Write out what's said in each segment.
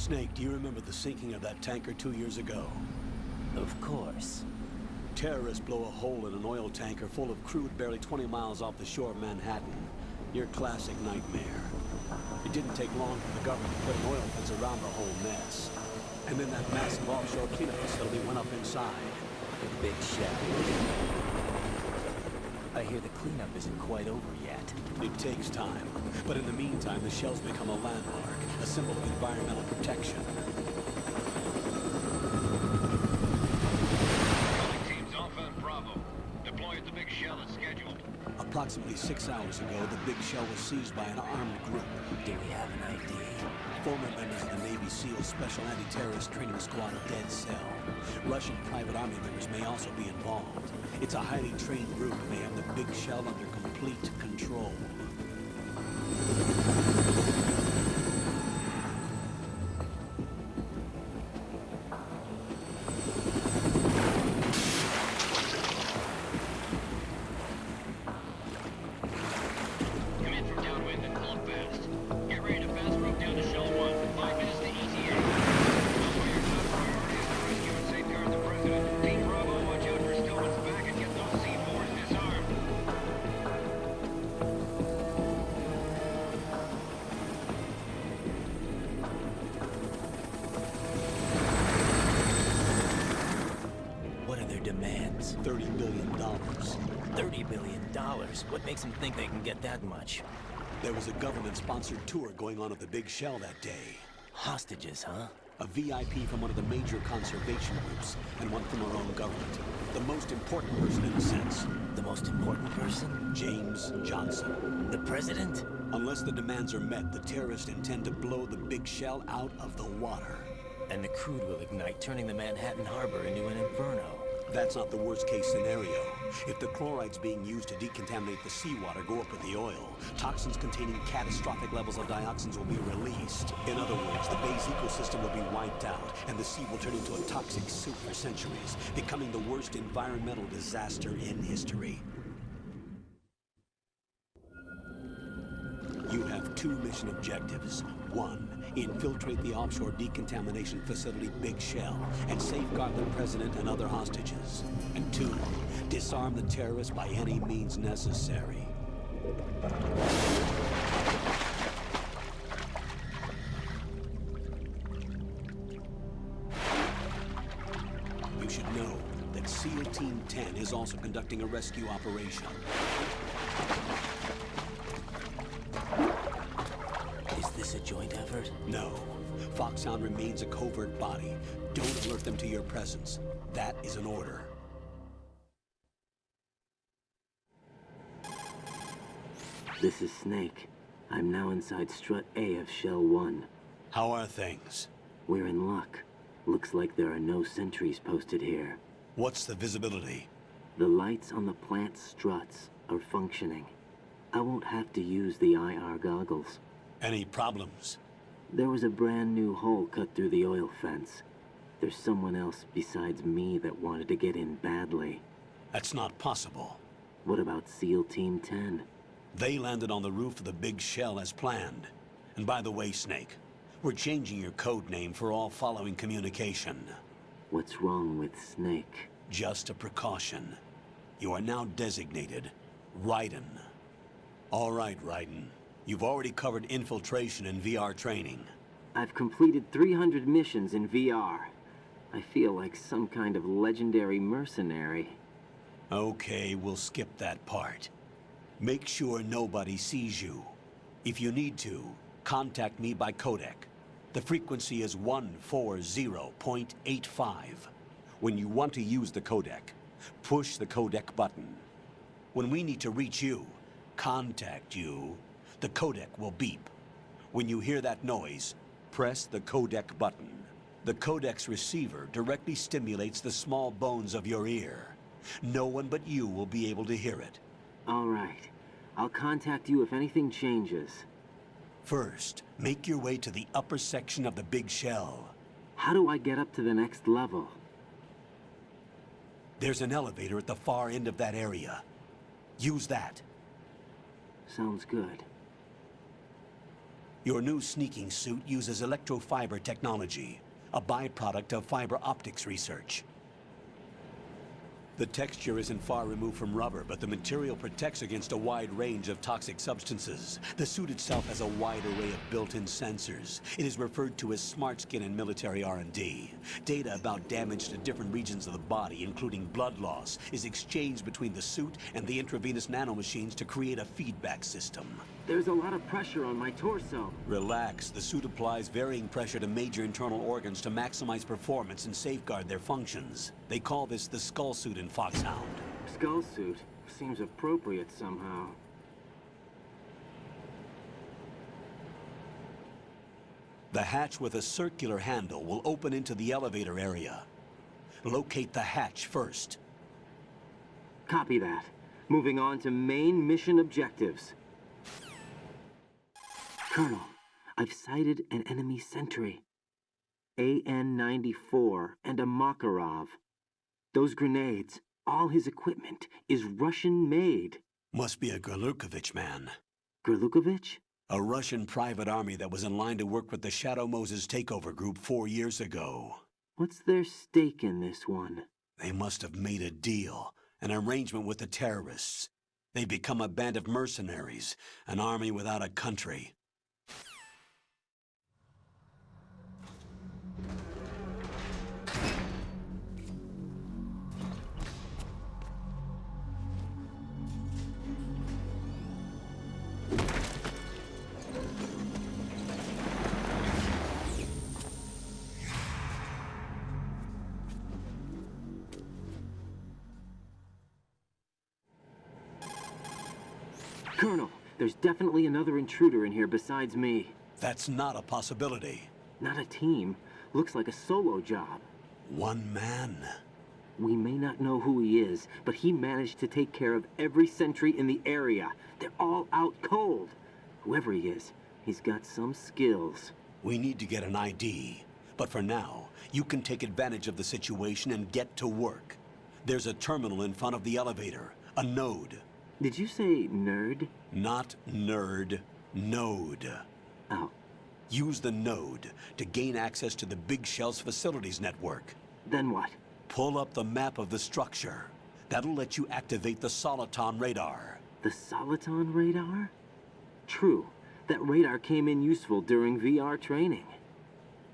Snake, do you remember the sinking of that tanker 2 years ago? Of course. Terrorists blow a hole in an oil tanker full of crude barely 20 miles off the shore of Manhattan. Your classic nightmare. It didn't take long for the government to put an oil fence around the whole mess. And then that massive offshore cleanup facility went up inside. The big shell. I hear the cleanup isn't quite over yet. It takes time. But in the meantime, the shell's become a landmark, a symbol of environmental protection. Teams Alpha and Bravo. Deploy at the big shell as scheduled. Approximately 6 hours ago, the big shell was seized by an armed group. Do we have an ID? Former members of the Navy SEAL Special Anti-Terrorist Training Squad Dead Cell. Russian private army members may also be involved. It's a highly trained group and they have the big shell under complete control. Come in from downwind and pull up fast. Get ready to fast rope down to Shell 1. 5 minutes to ETA. Also, your top priority is to rescue and safeguard the President. Team Bravo, watch out for Stillman's back and get those C4s disarmed. What are their demands? $30 billion. $30 billion? What makes them think they can get that much? There was a government-sponsored tour going on at the big shell that day. Hostages, huh? A VIP from one of the major conservation groups, and one from our own government. The most important person in a sense. The most important person? James Johnson. The president? Unless the demands are met, the terrorists intend to blow the big shell out of the water. And the crude will ignite, turning the Manhattan Harbor into an inferno. That's not the worst-case scenario. If the chlorides being used to decontaminate the seawater go up with the oil, toxins containing catastrophic levels of dioxins will be released. In other words, the bay's ecosystem will be wiped out, and the sea will turn into a toxic soup for centuries, becoming the worst environmental disaster in history. You have 2 mission objectives. 1, infiltrate the offshore decontamination facility Big Shell and safeguard the president and other hostages. And 2, disarm the terrorists by any means necessary. You should know that SEAL Team 10 is also conducting a rescue operation. Is this a joint effort? No. Foxhound remains a covert body. Don't alert them to your presence. That is an order. This is Snake. I'm now inside Strut A of Shell 1. How are things? We're in luck. Looks like there are no sentries posted here. What's the visibility? The lights on the plant struts are functioning. I won't have to use the IR goggles. Any problems? There was a brand new hole cut through the oil fence. There's someone else besides me that wanted to get in badly. That's not possible. What about SEAL Team 10? They landed on the roof of the Big Shell as planned. And by the way, Snake, we're changing your code name for all following communication. What's wrong with Snake? Just a precaution. You are now designated Raiden. All right, Raiden. You've already covered infiltration and VR training. I've completed 300 missions in VR. I feel like some kind of legendary mercenary. Okay, we'll skip that part. Make sure nobody sees you. If you need to, contact me by codec. The frequency is 140.85. When you want to use the codec, push the codec button. When we need to reach you, contact you, the codec will beep. When you hear that noise, press the codec button. The codec's receiver directly stimulates the small bones of your ear. No one but you will be able to hear it. All right. I'll contact you if anything changes. First, make your way to the upper section of the Big Shell. How do I get up to the next level? There's an elevator at the far end of that area. Use that. Sounds good. Your new sneaking suit uses electrofiber technology, a byproduct of fiber optics research. The texture isn't far removed from rubber, but the material protects against a wide range of toxic substances. The suit itself has a wide array of built-in sensors. It is referred to as smart skin in military R&D. Data about damage to different regions of the body, including blood loss, is exchanged between the suit and the intravenous nanomachines to create a feedback system. There's a lot of pressure on my torso. Relax. The suit applies varying pressure to major internal organs to maximize performance and safeguard their functions. They call this the skull suit in Foxhound. Skull suit seems appropriate somehow. The hatch with a circular handle will open into the elevator area. Locate the hatch first. Copy that. Moving on to main mission objectives. Colonel, I've sighted an enemy sentry. AN-94 and a Makarov. Those grenades, all his equipment, is Russian-made. Must be a Gerlukovich man. Gerlukovich? A Russian private army that was in line to work with the Shadow Moses takeover group 4 years ago. What's their stake in this one? They must have made a deal, an arrangement with the terrorists. They've become a band of mercenaries, an army without a country. Colonel, there's definitely another intruder in here besides me. That's not a possibility. Not a team. Looks like a solo job. One man. We may not know who he is, but he managed to take care of every sentry in the area. They're all out cold. Whoever he is, he's got some skills. We need to get an ID. But for now, you can take advantage of the situation and get to work. There's a terminal in front of the elevator. A node. Did you say nerd? Not nerd. Node. Oh, Use the node to gain access to the Big Shell's facilities network. then what? Pull up the map of the structure. That'll let you activate the Soliton radar. The Soliton radar? True. That radar came in useful during VR training.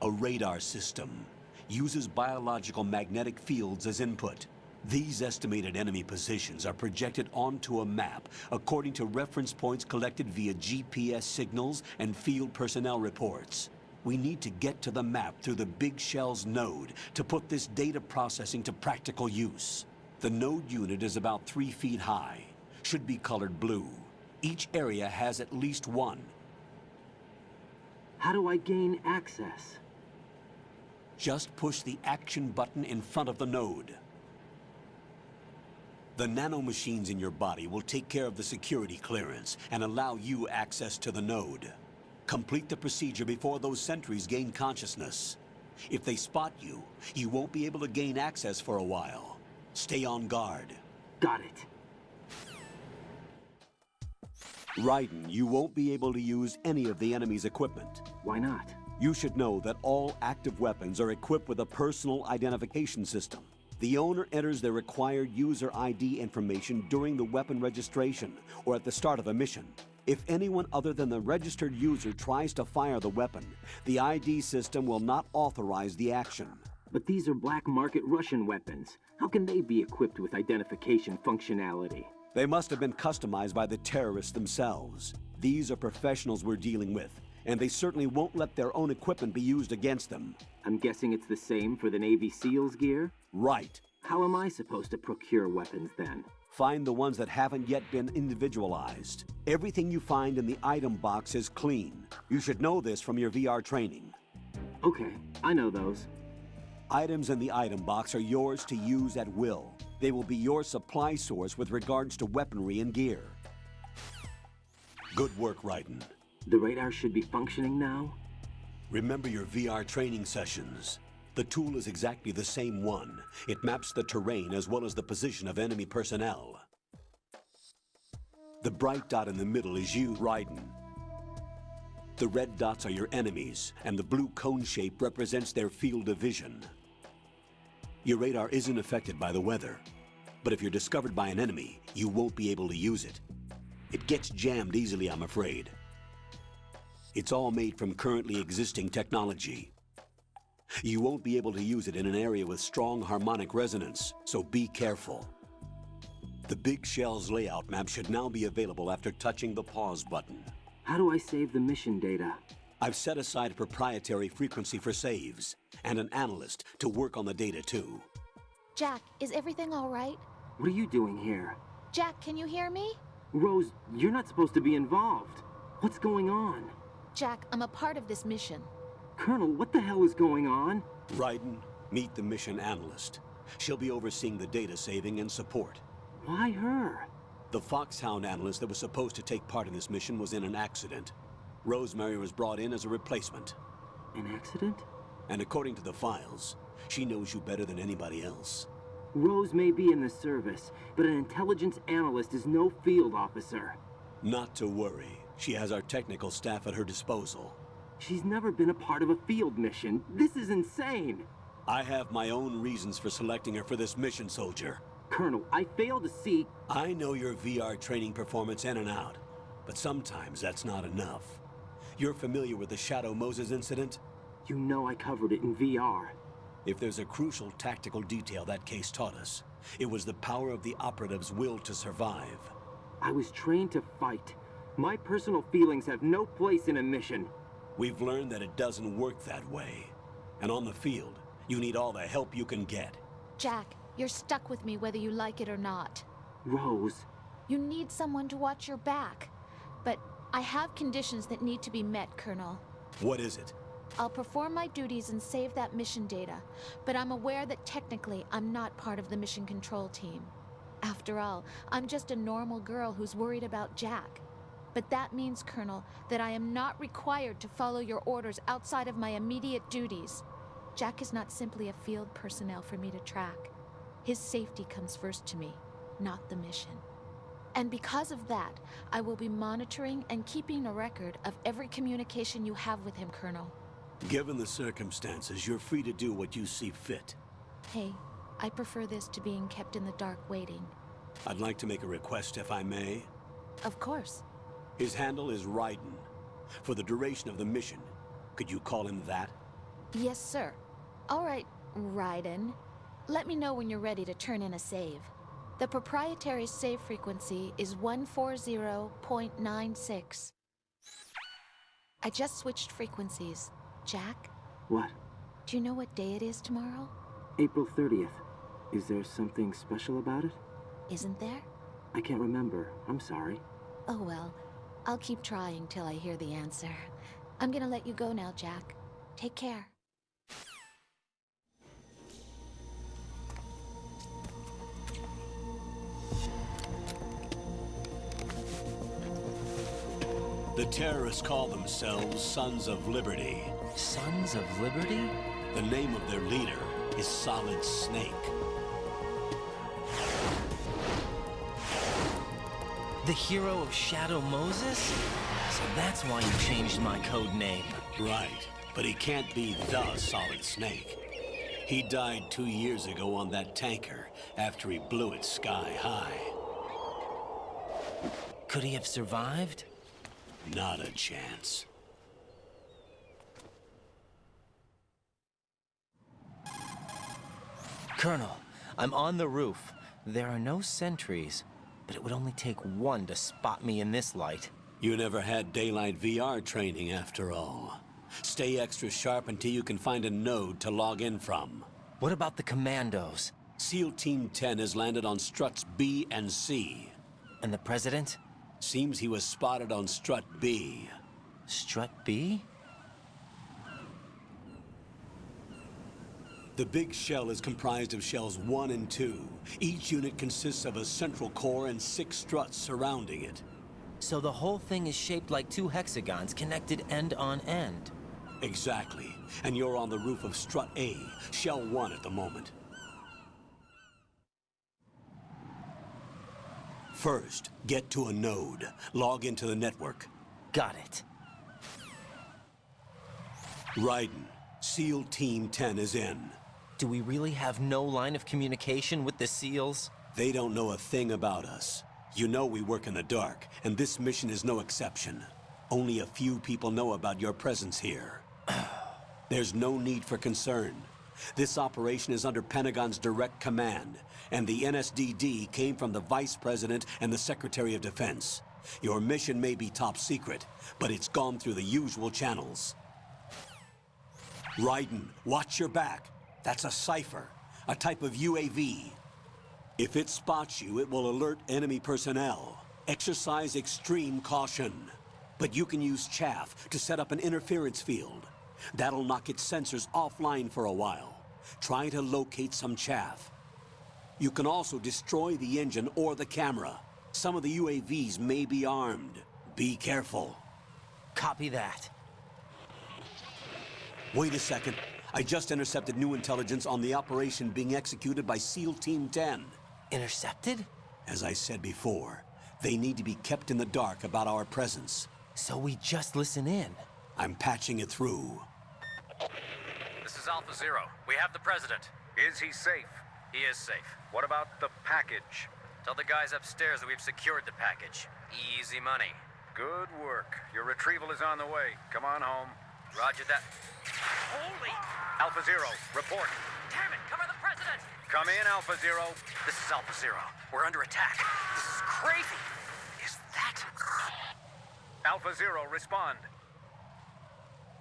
A radar system uses biological magnetic fields as input. These estimated enemy positions are projected onto a map according to reference points collected via GPS signals and field personnel reports. We need to get to the map through the Big Shell's node to put this data processing to practical use. The node unit is about 3 feet high, should be colored blue. Each area has at least one. How do I gain access? Just push the action button in front of the node. The nanomachines in your body will take care of the security clearance and allow you access to the node. Complete the procedure before those sentries gain consciousness. If they spot you, you won't be able to gain access for a while. Stay on guard. Got it. Raiden, you won't be able to use any of the enemy's equipment. Why not? You should know that all active weapons are equipped with a personal identification system. The owner enters their required user ID information during the weapon registration or at the start of a mission. If anyone other than the registered user tries to fire the weapon, the ID system will not authorize the action. But these are black market Russian weapons. How can they be equipped with identification functionality? They must have been customized by the terrorists themselves. These are professionals we're dealing with, and they certainly won't let their own equipment be used against them. I'm guessing it's the same for the Navy SEALs gear? Right. How am I supposed to procure weapons then? Find the ones that haven't yet been individualized. Everything you find in the item box is clean. You should know this from your VR training. Okay, I know those. Items in the item box are yours to use at will. They will be your supply source with regards to weaponry and gear. Good work, Raiden. The radar should be functioning now? Remember your VR training sessions. The tool is exactly the same one. It maps the terrain as well as the position of enemy personnel. The bright dot in the middle is you, Raiden. The red dots are your enemies, and the blue cone shape represents their field of vision. Your radar isn't affected by the weather, but if you're discovered by an enemy, you won't be able to use it. It gets jammed easily, I'm afraid. It's all made from currently existing technology. You won't be able to use it in an area with strong harmonic resonance, so be careful. The Big Shell's layout map should now be available after touching the pause button. How do I save the mission data? I've set aside a proprietary frequency for saves, and an analyst to work on the data too. Jack, is everything all right? What are you doing here? Jack, can you hear me? Rose, you're not supposed to be involved. What's going on? Jack, I'm a part of this mission. Colonel, what the hell is going on? Raiden, meet the mission analyst. She'll be overseeing the data saving and support. Why her? The Foxhound analyst that was supposed to take part in this mission was in an accident. Rosemary was brought in as a replacement. An accident? And according to the files, she knows you better than anybody else. Rose may be in the service, but an intelligence analyst is no field officer. Not to worry. She has our technical staff at her disposal. She's never been a part of a field mission. This is insane. I have my own reasons for selecting her for this mission, soldier. Colonel, I fail to see... I know your VR training performance in and out, but sometimes that's not enough. You're familiar with the Shadow Moses incident? You know I covered it in VR. If there's a crucial tactical detail that case taught us, it was the power of the operative's will to survive. I was trained to fight. My personal feelings have no place in a mission. We've learned that it doesn't work that way. And on the field, you need all the help you can get. Jack, you're stuck with me whether you like it or not. Rose, You need someone to watch your back. But I have conditions that need to be met, Colonel. What is it? I'll perform my duties and save that mission data, but I'm aware that technically I'm not part of the mission control team. After all, I'm just a normal girl who's worried about Jack. But that means, Colonel, that I am not required to follow your orders outside of my immediate duties. Jack is not simply a field personnel for me to track. His safety comes first to me, not the mission. And because of that, I will be monitoring and keeping a record of every communication you have with him, Colonel. Given the circumstances, you're free to do what you see fit. Hey, I prefer this to being kept in the dark waiting. I'd like to make a request, if I may. Of course. His handle is Raiden. For the duration of the mission, could you call him that? Yes, sir. All right, Raiden. Let me know when you're ready to turn in a save. The proprietary save frequency is 140.96. I just switched frequencies. Jack, what? do you know what day it is tomorrow? April 30th. Is there something special about it? Isn't there? I can't remember. I'm sorry. Oh well, I'll keep trying till I hear the answer. I'm gonna let you go now, Jack. Take care. The terrorists call themselves Sons of Liberty. Sons of Liberty? The name of their leader is Solid Snake. The hero of Shadow Moses? So that's why you changed my code name. Right, but he can't be the Solid Snake. He died 2 years ago on that tanker after he blew it sky high. Could he have survived? Not a chance. Colonel, I'm on the roof. There are no sentries, but it would only take one to spot me in this light. You never had daylight VR training after all. Stay extra sharp until you can find a node to log in from. What about the commandos? SEAL Team 10 has landed on struts B and C. And the president? Seems he was spotted on strut B. Strut B? The big shell is comprised of shells 1 and 2. Each unit consists of a central core and 6 struts surrounding it. So the whole thing is shaped like 2 hexagons connected end on end. Exactly. And you're on the roof of strut A, shell 1 at the moment. First, get to a node. Log into the network. Got it. Raiden, SEAL Team 10 is in. Do we really have no line of communication with the SEALs? They don't know a thing about us. You know we work in the dark, and this mission is no exception. Only a few people know about your presence here. There's no need for concern. This operation is under Pentagon's direct command, and the NSDD came from the Vice President and the Secretary of Defense. Your mission may be top secret, but it's gone through the usual channels. Raiden, watch your back. That's a cipher, a type of UAV. If it spots you, it will alert enemy personnel. Exercise extreme caution. But you can use chaff to set up an interference field. That'll knock its sensors offline for a while. Try to locate some chaff. You can also destroy the engine or the camera. Some of the UAVs may be armed. Be careful. Copy that. Wait a second. I just intercepted new intelligence on the operation being executed by SEAL Team 10. Intercepted? As I said before, they need to be kept in the dark about our presence. So we just listen in. I'm patching it through. This is Alpha Zero. We have the President. Is he safe? He is safe. What about the package? Tell the guys upstairs that we've secured the package. Easy money. Good work. Your retrieval is on the way. Come on home. Roger that. Holy! Alpha Zero, report. Damn it! Cover the President! Come in, Alpha Zero. This is Alpha Zero. We're under attack. This is crazy. Is that... Alpha Zero, respond.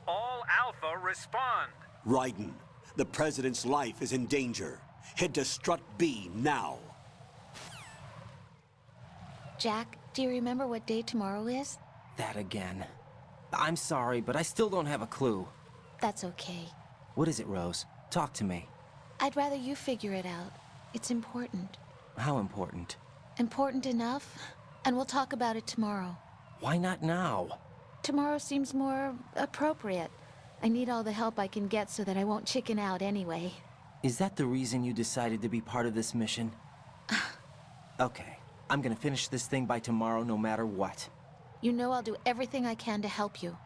All Alpha, respond. Raiden, the President's life is in danger. Head to Strut B now. Jack, do you remember what day tomorrow is? That again. I'm sorry, but I still don't have a clue. That's okay. What is it, Rose? Talk to me. I'd rather you figure it out. It's important. How important? Important enough, and we'll talk about it tomorrow. Why not now? Tomorrow seems more appropriate. I need all the help I can get so that I won't chicken out anyway. Is that the reason you decided to be part of this mission? Okay. I'm gonna finish this thing by tomorrow no matter what. You know I'll do everything I can to help you.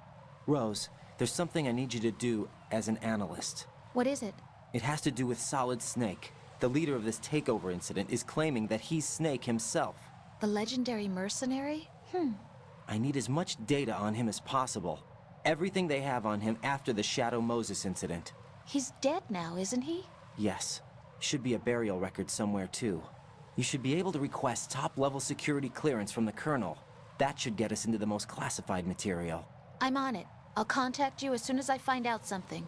Rose, there's something I need you to do as an analyst. What is it? It has to do with Solid Snake. The leader of this takeover incident is claiming that he's Snake himself. The legendary mercenary? I need as much data on him as possible. Everything they have on him after the Shadow Moses incident. He's dead now, isn't he? Yes. Should be a burial record somewhere, too. You should be able to request top-level security clearance from the Colonel. That should get us into the most classified material. I'm on it. I'll contact you as soon as I find out something.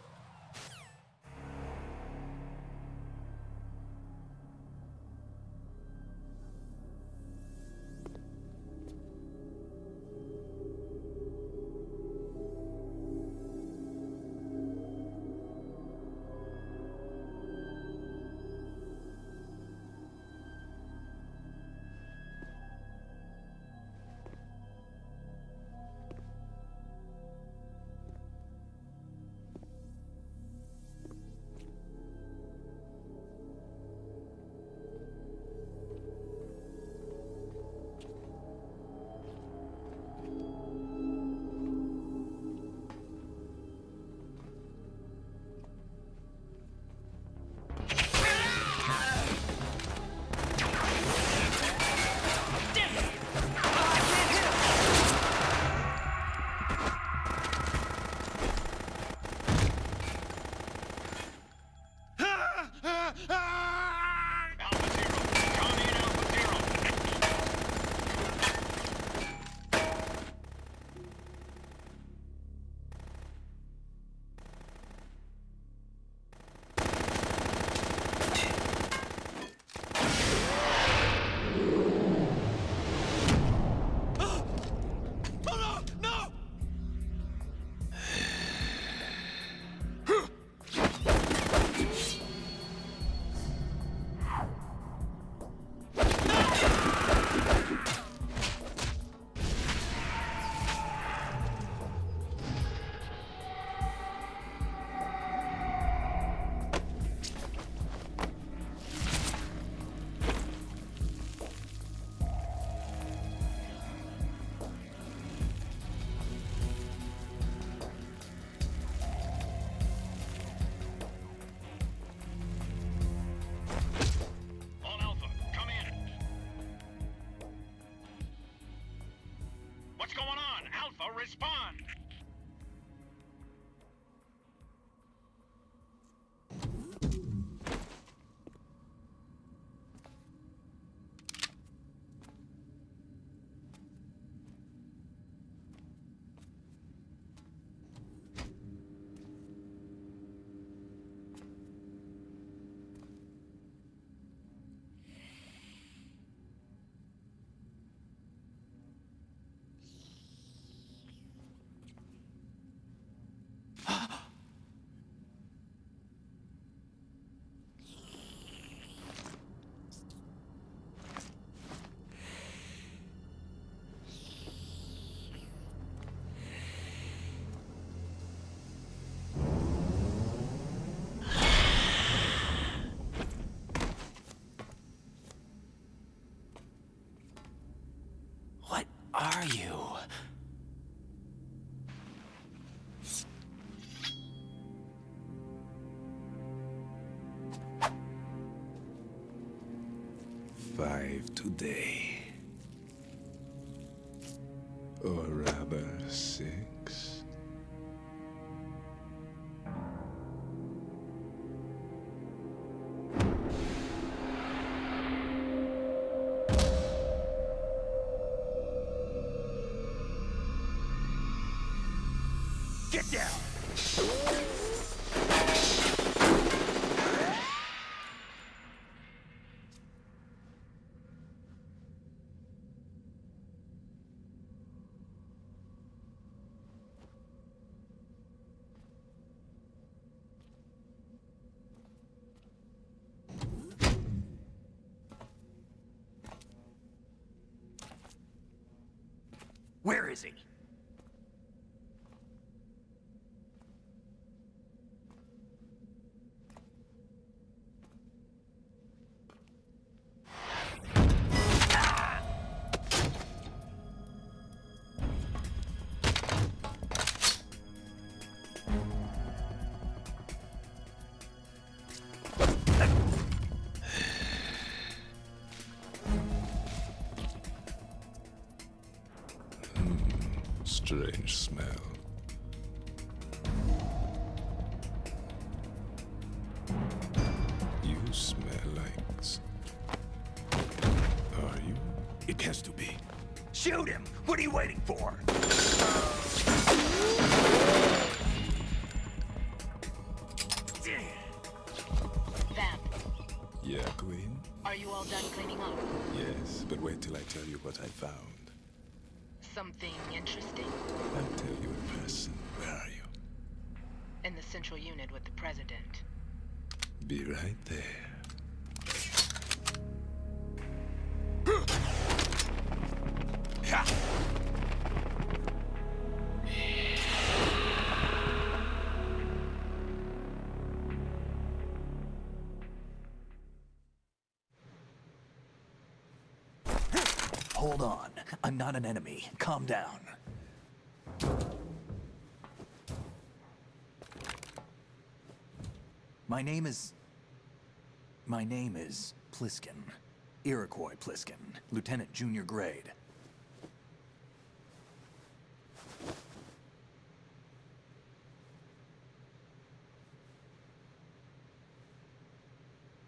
are you? Five today. Or rather, 6. Get down! Where is he? Strange smell. You smell like... Are you? It has to be. Shoot him! What are you waiting for? Vamp, Yeah, Queen? are you all done cleaning up? Yes, but wait till I tell you what I found. Something interesting? I'll tell you in person. Where are you? In the central unit with the president. Be right there. Hold on. I'm not an enemy. Calm down. My name is Pliskin. Iroquois Pliskin. Lieutenant Junior Grade.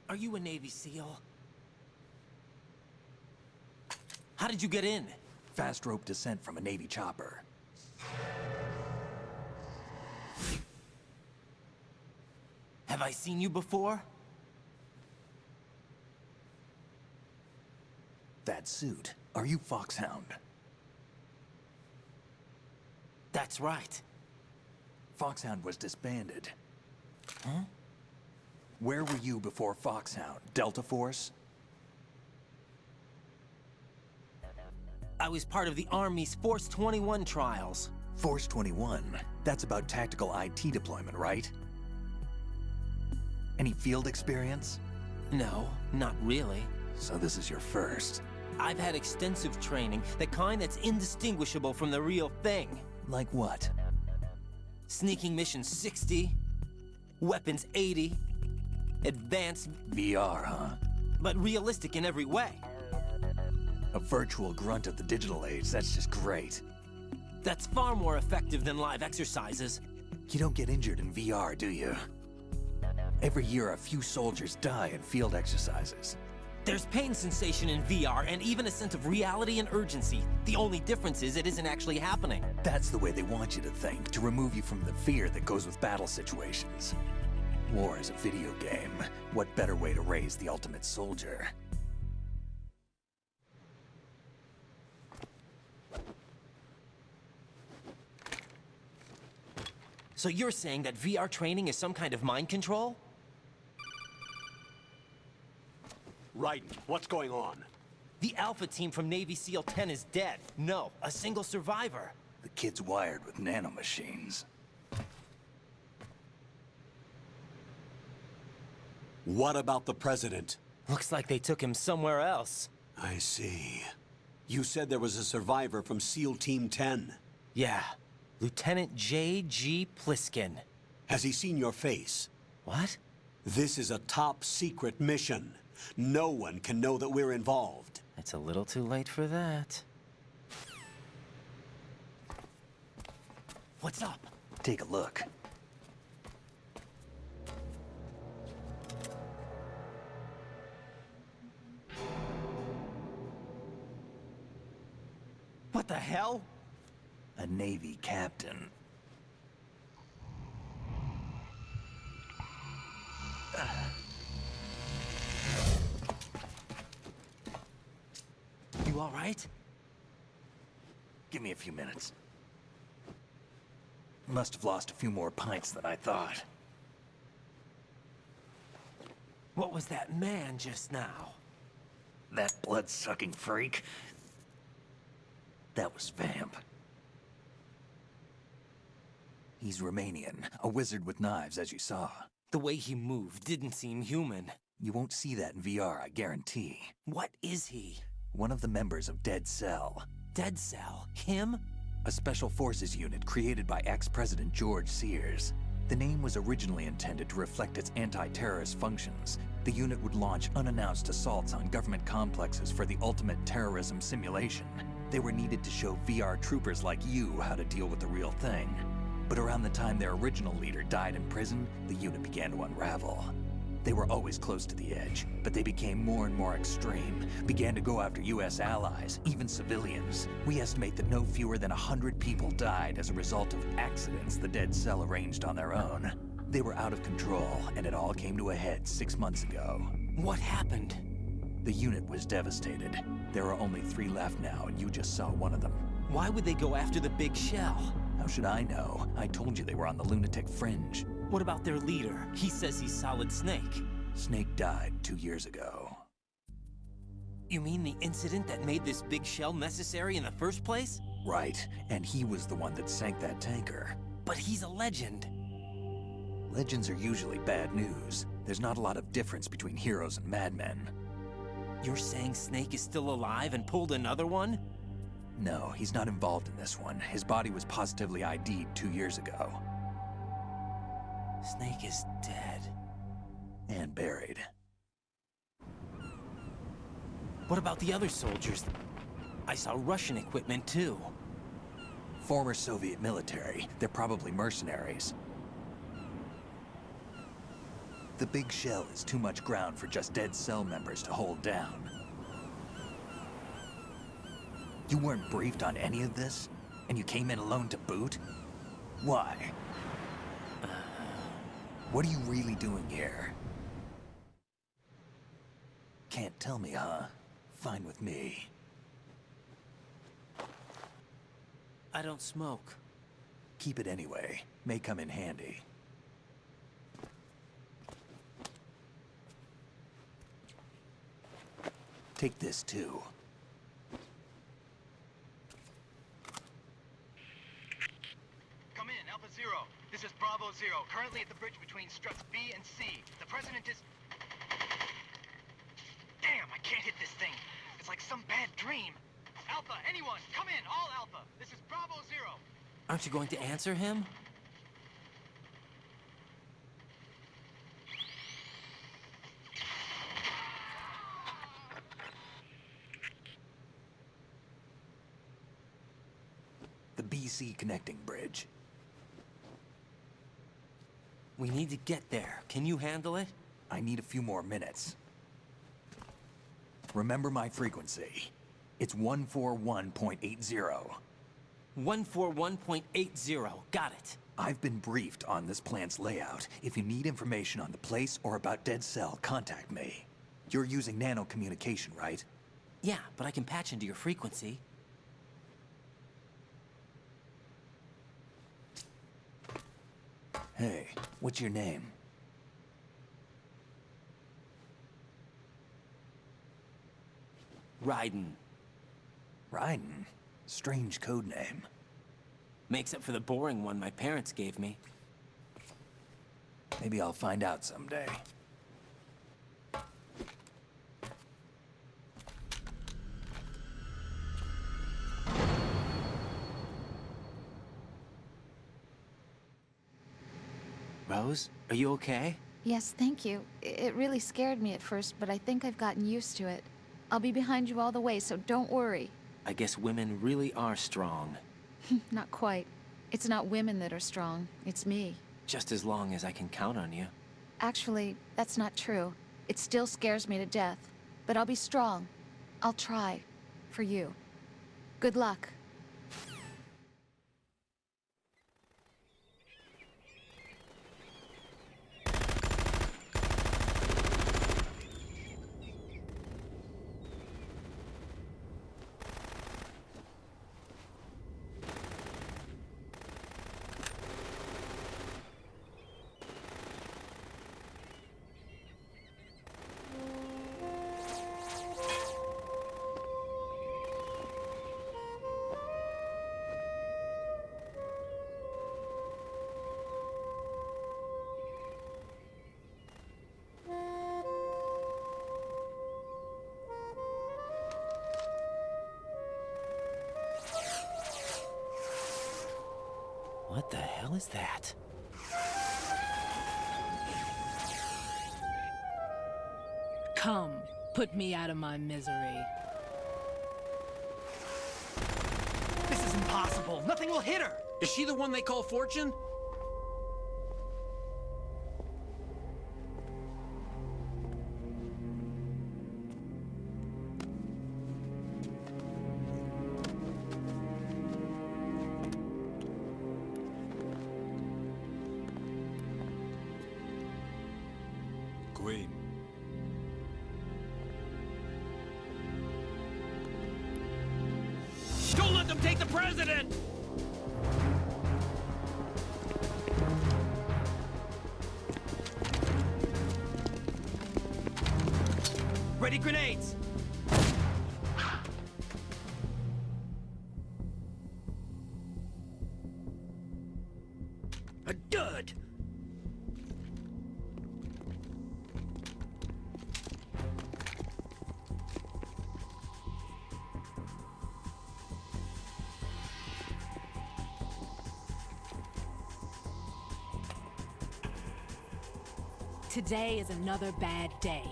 Are you a Navy SEAL? How did you get in? Fast rope descent from a Navy chopper. Have I seen you before? That suit. Are you Foxhound? That's right. Foxhound was disbanded. Huh? Where were you before Foxhound? Delta Force? I was part of the Army's Force 21 trials. Force 21. That's about tactical IT deployment, right? Any field experience? No, not really. So this is your first. I've had extensive training, the kind that's indistinguishable from the real thing. Like what? Sneaking mission 60, weapons 80, advanced, VR, huh? but realistic in every way. A virtual grunt of the digital age, that's just great. That's far more effective than live exercises. You don't get injured in VR, do you? Every year, a few soldiers die in field exercises. There's pain sensation in VR and even a sense of reality and urgency. The only difference is it isn't actually happening. That's the way they want you to think, to remove you from the fear that goes with battle situations. War is a video game. What better way to raise the ultimate soldier? So you're saying that VR training is some kind of mind control? Raiden, what's going on? The Alpha team from Navy SEAL 10 is dead. No, a single survivor. The kid's wired with nanomachines. What about the president? Looks like they took him somewhere else. I see. You said there was a survivor from SEAL Team 10. Yeah. Lieutenant J.G. Pliskin. Has he seen your face? What? This is a top-secret mission. No one can know that we're involved. It's a little too late for that. What's up? Take a look. What the hell? A Navy captain. You all right? Give me a few minutes. Must have lost a few more pints than I thought. What was that man just now? That blood-sucking freak? That was Vamp. He's Romanian, a wizard with knives, as you saw. The way he moved didn't seem human. You won't see that in VR, I guarantee. What is he? One of the members of Dead Cell. Dead Cell? Him? A special forces unit created by ex-President George Sears. The name was originally intended to reflect its anti-terrorist functions. The unit would launch unannounced assaults on government complexes for the ultimate terrorism simulation. They were needed to show VR troopers like you how to deal with the real thing. But around the time their original leader died in prison, the unit began to unravel. They were always close to the edge, but they became more and more extreme, began to go after US allies, even civilians. We estimate that no fewer than 100 people died as a result of accidents the Dead Cell arranged on their own. They were out of control, and it all came to a head 6 months ago. What happened? The unit was devastated. There are only 3 left now, and you just saw one of them. Why would they go after the big shell? How should I know? I told you they were on the lunatic fringe. What about their leader? He says he's Solid Snake. Snake died 2 years ago. You mean the incident that made this big shell necessary in the first place? Right, and he was the one that sank that tanker. But he's a legend. Legends are usually bad news. There's not a lot of difference between heroes and madmen. You're saying Snake is still alive and pulled another one? No, he's not involved in this one. His body was positively ID'd 2 years ago. Snake is dead. And buried. What about the other soldiers? I saw Russian equipment too. Former Soviet military. They're probably mercenaries. The big shell is too much ground for just Dead Cell members to hold down. You weren't briefed on any of this? And you came in alone to boot? Why? What are you really doing here? Can't tell me, huh? Fine with me. I don't smoke. Keep it anyway. May come in handy. Take this too. Come in, Alpha Zero. This is Bravo Zero, currently at the bridge between struts B and C. The President is... Damn, I can't hit this thing. It's like some bad dream. Alpha, anyone, come in, all Alpha. This is Bravo Zero. Aren't you going to answer him? The BC connecting bridge. We need to get there. Can you handle it? I need a few more minutes. Remember my frequency. It's 141.80. 141.80. Got it. I've been briefed on this plant's layout. If you need information on the place or about Dead Cell, contact me. You're using nano communication, right? Yeah, but I can patch into your frequency. Hey, what's your name? Raiden. Raiden? Strange code name. Makes up for the boring one my parents gave me. Maybe I'll find out someday. Rose, are you okay? Yes, thank you. It really scared me at first, but I think I've gotten used to it. I'll be behind you all the way, so don't worry. I guess women really are strong. Not quite. It's not women that are strong, it's me. Just as long as I can count on you. Actually, that's not true. It still scares me to death. But I'll be strong. I'll try. For you. Good luck. What the hell is that? Come, put me out of my misery. This is impossible. Nothing will hit her. Is she the one they call Fortune? Queen. Don't let them take the president! Ready grenades! A dud! Today is another bad day.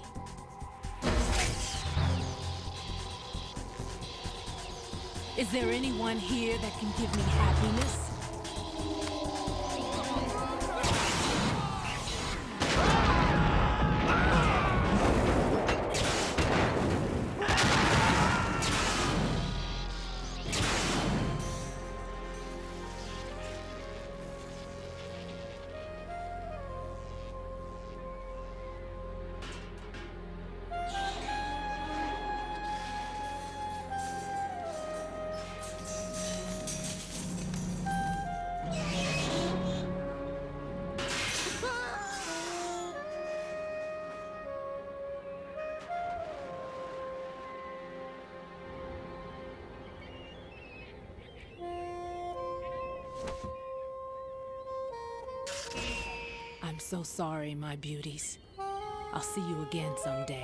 Is there anyone here that can give me happiness? I'm so sorry, my beauties. I'll see you again someday.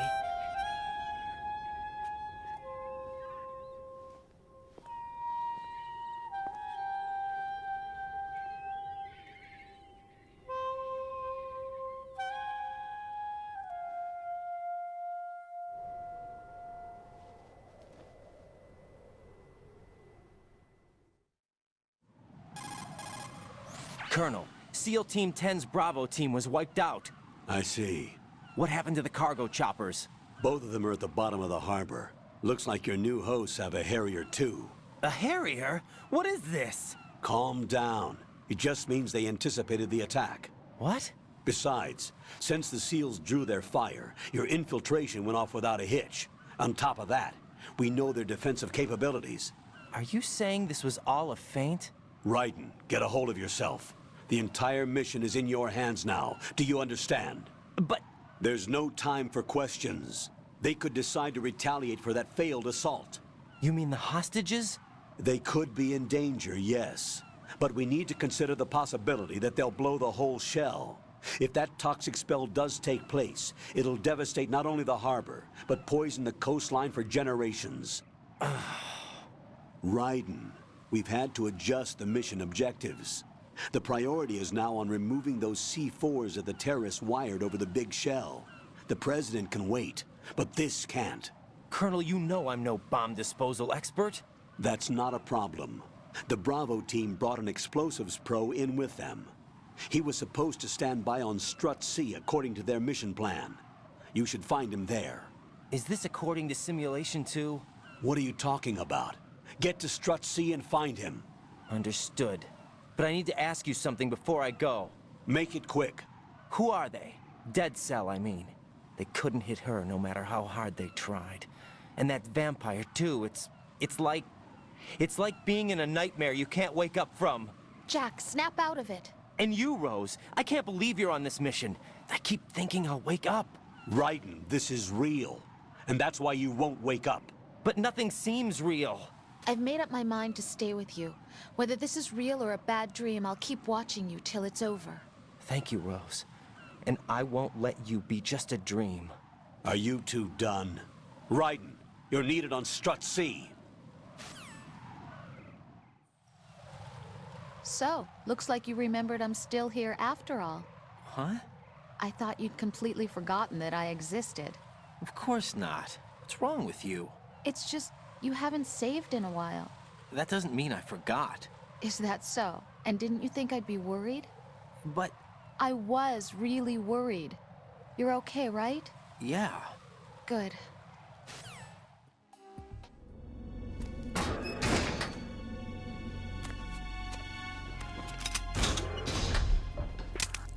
Colonel, SEAL Team 10's Bravo team was wiped out. I see. What happened to the cargo choppers? Both of them are at the bottom of the harbor. Looks like your new hosts have a Harrier too. A Harrier? What is this? Calm down. It just means they anticipated the attack. What? Besides, since the SEALs drew their fire, your infiltration went off without a hitch. On top of that, we know their defensive capabilities. Are you saying this was all a feint? Raiden, get a hold of yourself. The entire mission is in your hands now. Do you understand? But... There's no time for questions. They could decide to retaliate for that failed assault. You mean the hostages? They could be in danger, yes. But we need to consider the possibility that they'll blow the whole shell. If that toxic spell does take place, it'll devastate not only the harbor, but poison the coastline for generations. Raiden, we've had to adjust the mission objectives. The priority is now on removing those C4s that the terrorists wired over the big shell. The President can wait, but this can't. Colonel, you know I'm no bomb disposal expert. That's not a problem. The Bravo team brought an explosives pro in with them. He was supposed to stand by on Strut C according to their mission plan. You should find him there. Is this according to Simulation 2? What are you talking about? Get to Strut C and find him. Understood. But I need to ask you something before I go. Make it quick. Who are they? Dead Cell, I mean. They couldn't hit her no matter how hard they tried. And that vampire, too, it's like being in a nightmare you can't wake up from. Jack, snap out of it. And you, Rose, I can't believe you're on this mission. I keep thinking I'll wake up. Raiden, this is real. And that's why you won't wake up. But nothing seems real. I've made up my mind to stay with you. Whether this is real or a bad dream, I'll keep watching you till it's over. Thank you, Rose. And I won't let you be just a dream. Are you two done? Raiden, you're needed on Strut C. So, looks like you remembered I'm still here after all. Huh? I thought you'd completely forgotten that I existed. Of course not. What's wrong with you? It's just, you haven't saved in a while. That doesn't mean I forgot. Is that so? And didn't you think I'd be worried? But... I was really worried. You're okay, right? yeah. Good.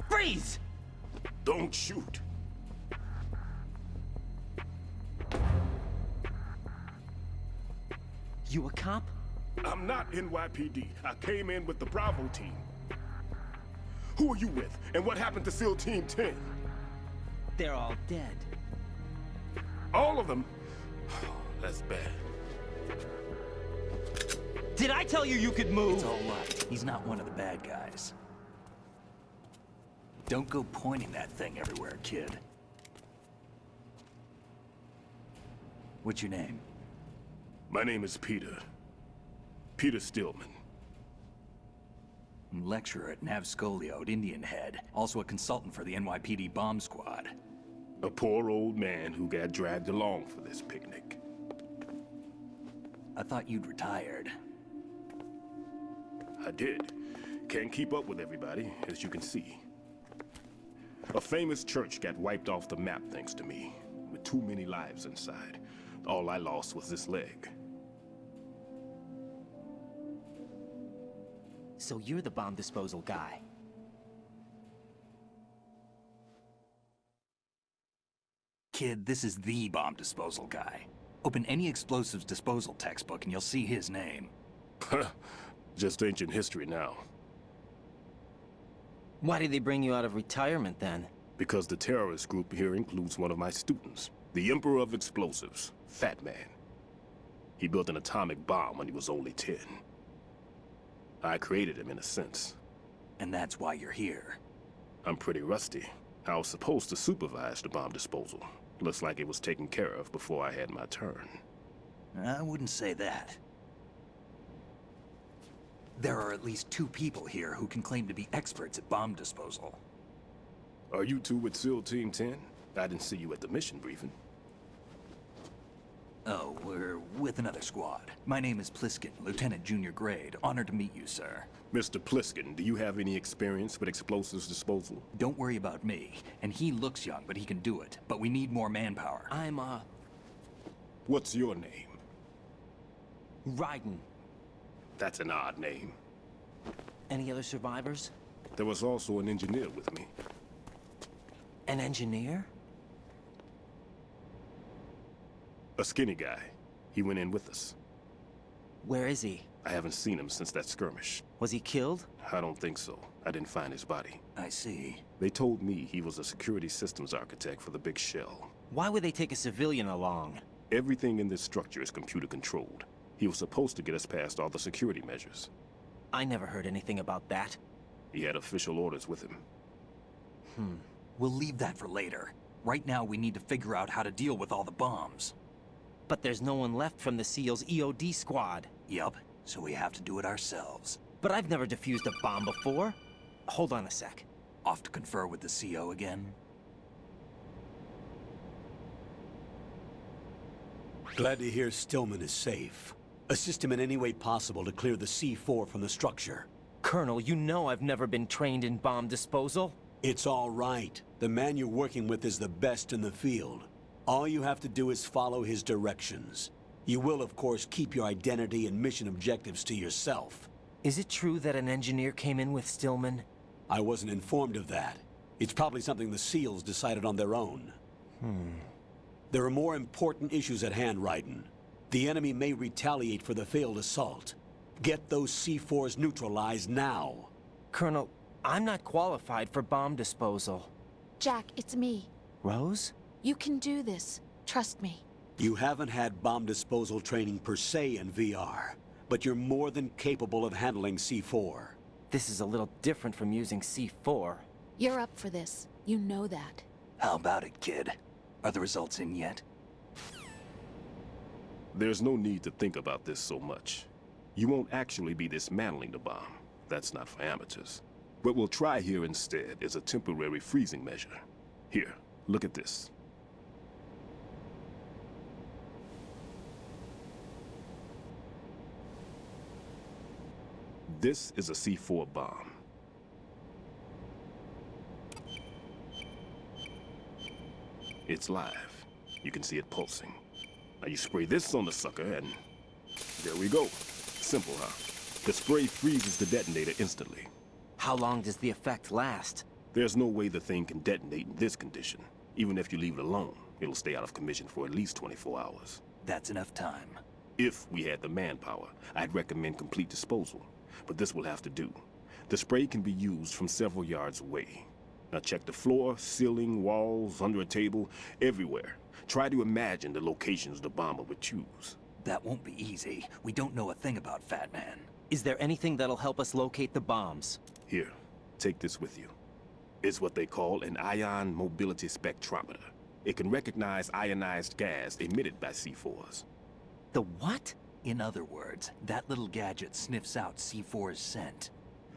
Freeze! Don't shoot. You a cop? I'm not NYPD. I came in with the Bravo team. Who are you with? And what happened to SEAL Team 10? They're all dead. All of them? That's bad. Did I tell you you could move? It's all right. He's not one of the bad guys. Don't go pointing that thing everywhere, kid. What's your name? My name is Peter. Peter Stillman. Lecturer at Nav Scolio at Indian Head. Also a consultant for the NYPD bomb squad. A poor old man who got dragged along for this picnic. I thought you'd retired. I did. Can't keep up with everybody, as you can see. A famous church got wiped off the map thanks to me, with too many lives inside. All I lost was this leg. So you're the bomb disposal guy. Kid, this is the bomb disposal guy. Open any explosives disposal textbook and you'll see his name. Just ancient history now. Why did they bring you out of retirement then? Because the terrorist group here includes one of my students, the Emperor of Explosives, Fat Man. He built an atomic bomb when he was only 10. I created him in a sense. And that's why you're here. I'm pretty rusty. I was supposed to supervise the bomb disposal. Looks like it was taken care of before I had my turn. I wouldn't say that. There are at least 2 people here who can claim to be experts at bomb disposal. Are you two with SEAL Team 10? I didn't see you at the mission briefing. Oh, we're with another squad. My name is Pliskin, Lieutenant Junior Grade. Honored to meet you, sir. Mr. Pliskin, do you have any experience with explosives disposal? Don't worry about me. And he looks young, but he can do it. But we need more manpower. I'm, What's your name? Raiden. That's an odd name. Any other survivors? There was also an engineer with me. An engineer? A skinny guy. He went in with us. Where is he? I haven't seen him since that skirmish. Was he killed? I don't think so. I didn't find his body. I see. They told me he was a security systems architect for the big shell. Why would they take a civilian along? Everything in this structure is computer controlled. He was supposed to get us past all the security measures. I never heard anything about that. He had official orders with him. We'll leave that for later. Right now, we need to figure out how to deal with all the bombs. But there's no one left from the SEAL's EOD squad. Yup, so we have to do it ourselves. but I've never defused a bomb before. Hold on a sec. Off to confer with the CO again? Glad to hear Stillman is safe. Assist him in any way possible to clear the C4 from the structure. Colonel, you know I've never been trained in bomb disposal. It's all right. The man you're working with is the best in the field. All you have to do is follow his directions. You will, of course, keep your identity and mission objectives to yourself. Is it true that an engineer came in with Stillman? I wasn't informed of that. It's probably something the SEALs decided on their own. There are more important issues at hand, Raiden. The enemy may retaliate for the failed assault. Get those C4s neutralized now. Colonel, I'm not qualified for bomb disposal. Jack, it's me. Rose? You can do this. Trust me. You haven't had bomb disposal training per se in VR, but you're more than capable of handling C4. This is a little different from using C4. You're up for this. You know that. How about it, kid? Are the results in yet? There's no need to think about this so much. You won't actually be dismantling the bomb. That's not for amateurs. What we'll try here instead is a temporary freezing measure. Here, look at this. This is a C4 bomb. It's live. You can see it pulsing. Now you spray this on the sucker and there we go. Simple, huh? The spray freezes the detonator instantly. How long does the effect last? There's no way the thing can detonate in this condition. Even if you leave it alone, it'll stay out of commission for at least 24 hours. That's enough time. If we had the manpower, I'd recommend complete disposal. But this will have to do. The spray can be used from several yards away. Now check the floor, ceiling, walls, under a table, everywhere. Try to imagine the locations the bomber would choose. That won't be easy. We don't know a thing about Fat Man. Is there anything that'll help us locate the bombs? Here, take this with you. It's what they call an ion mobility spectrometer. It can recognize ionized gas emitted by C4s. The what? In other words, that little gadget sniffs out C4's scent.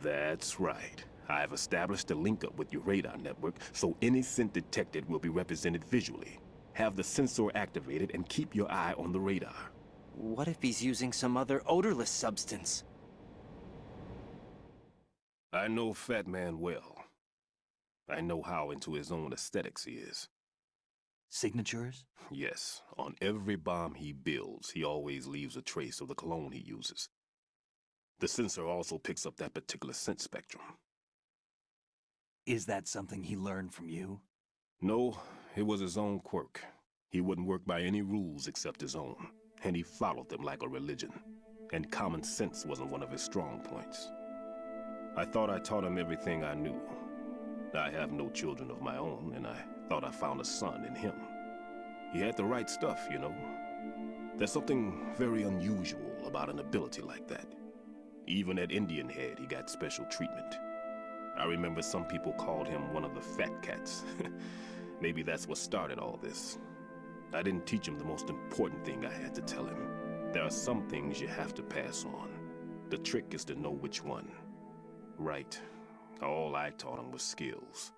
That's right. I've established a link up with your radar network, so any scent detected will be represented visually. Have the sensor activated and keep your eye on the radar. What if he's using some other odorless substance? I know Fat Man well. I know how into his own aesthetics he is. Signatures? Yes, on every bomb he builds, he always leaves a trace of the cologne he uses. The sensor also picks up that particular scent spectrum. Is that something he learned from you? No, it was his own quirk. He wouldn't work by any rules except his own, and he followed them like a religion. And common sense wasn't one of his strong points. I thought I taught him everything I knew. I have no children of my own, and I thought I found a son in him. He had the right stuff, you know. There's something very unusual about an ability like that. Even at Indian Head, he got special treatment. I remember some people called him one of the fat cats. Maybe that's what started all this. I didn't teach him the most important thing I had to tell him. There are some things you have to pass on. The trick is to know which one. Right. All I taught him was skills.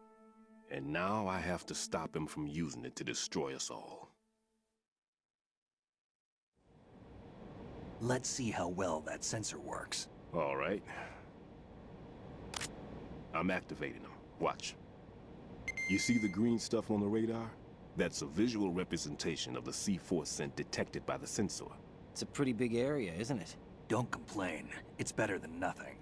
And now I have to stop him from using it to destroy us all. Let's see how well that sensor works. All right. I'm activating them. Watch. You see the green stuff on the radar? That's a visual representation of the C4 scent detected by the sensor. It's a pretty big area, isn't it? Don't complain. It's better than nothing.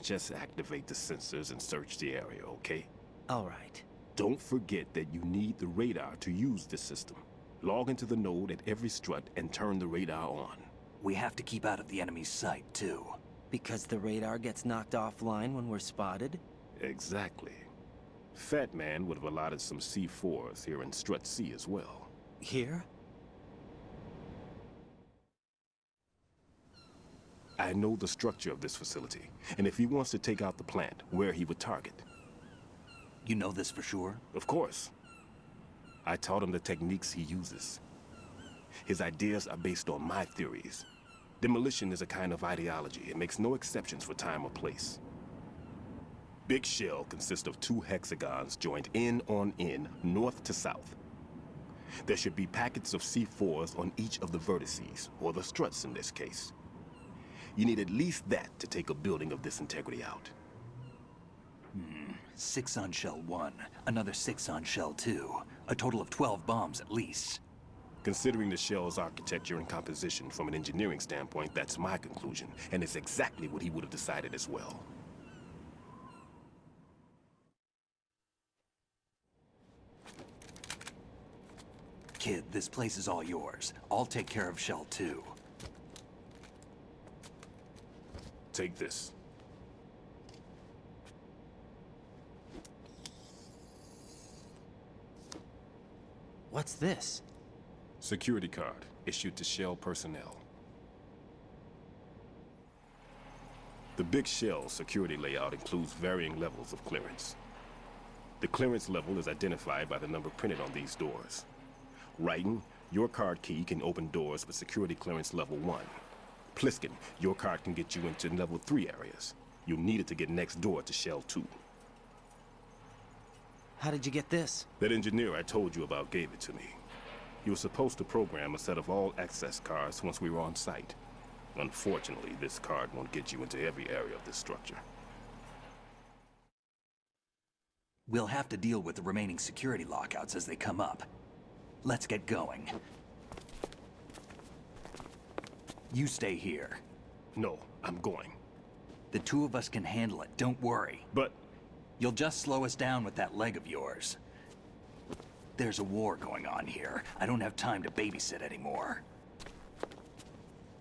Just activate the sensors and search the area, okay? All right. Don't forget that you need the radar to use this system. Log into the node at every strut and turn the radar on. We have to keep out of the enemy's sight, too. Because the radar gets knocked offline when we're spotted? Exactly. Fat Man would have allotted some C4s here in Strut C as well. Here? I know the structure of this facility, and if he wants to take out the plant, where he would target. You know this for sure? Of course. I taught him the techniques he uses. His ideas are based on my theories. Demolition is a kind of ideology. It makes no exceptions for time or place. Big Shell consists of 2 hexagons joined end on end, north to south. There should be packets of C4s on each of the vertices, or the struts in this case. You need at least that to take a building of this integrity out. 6 on Shell 1, another 6 on Shell 2. A total of 12 bombs at least. Considering the shell's architecture and composition from an engineering standpoint, that's my conclusion, and it's exactly what he would have decided as well. Kid, this place is all yours. I'll take care of Shell 2. Take this. What's this? Security card, issued to Shell personnel. The Big Shell security layout includes varying levels of clearance. The clearance level is identified by the number printed on these doors. Raiden, your card key can open doors with security clearance level 1. Pliskin, your card can get you into level 3 areas. You'll need it to get next door to Shell 2. How did you get this? That engineer I told you about gave it to me. He was supposed to program a set of all access cards once we were on site. Unfortunately, this card won't get you into every area of this structure. We'll have to deal with the remaining security lockouts as they come up. Let's get going. You stay here. No, I'm going. The 2 of us can handle it, don't worry. But... You'll just slow us down with that leg of yours. There's a war going on here. I don't have time to babysit anymore.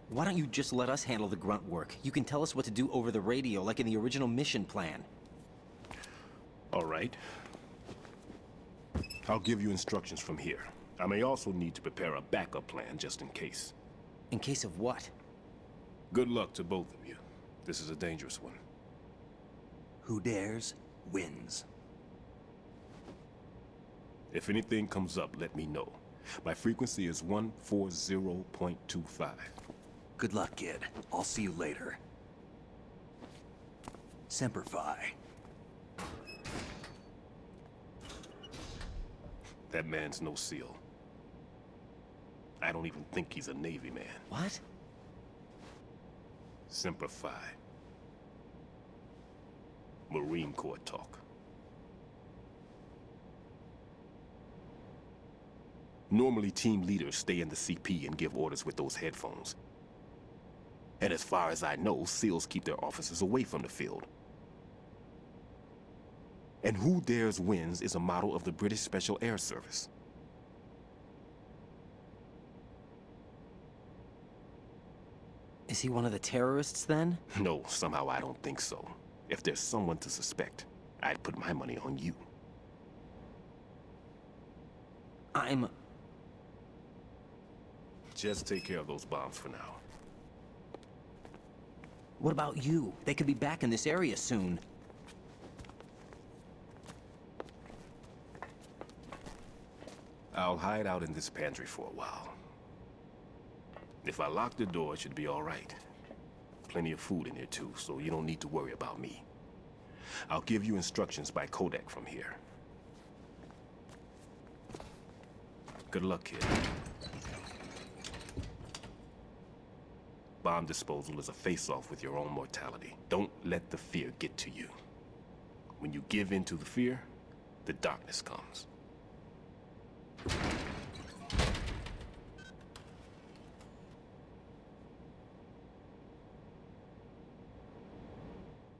Why don't you just let us handle the grunt work? You can tell us what to do over the radio, like in the original mission plan. All right. I'll give you instructions from here. I may also need to prepare a backup plan just in case. In case of what? Good luck to both of you. This is a dangerous one. Who dares, wins. If anything comes up, let me know. My frequency is 140.25. Good luck, kid. I'll see you later. Semper Fi. That man's no SEAL. I don't even think he's a Navy man. What? Semper Fi. Marine Corps talk. Normally, team leaders stay in the CP and give orders with those headphones. And as far as I know, SEALs keep their officers away from the field. And Who Dares Wins is a model of the British Special Air Service. Is he one of the terrorists, then? No, somehow I don't think so. If there's someone to suspect, I'd put my money on you. Just take care of those bombs for now. What about you? They could be back in this area soon. I'll hide out in this pantry for a while. If I lock the door, it should be all right. Plenty of food in here too, so you don't need to worry about me. I'll give you instructions by codec from here. Good luck, kid. Bomb disposal is a face-off with your own mortality. Don't let the fear get to you. When you give in to the fear, the darkness comes.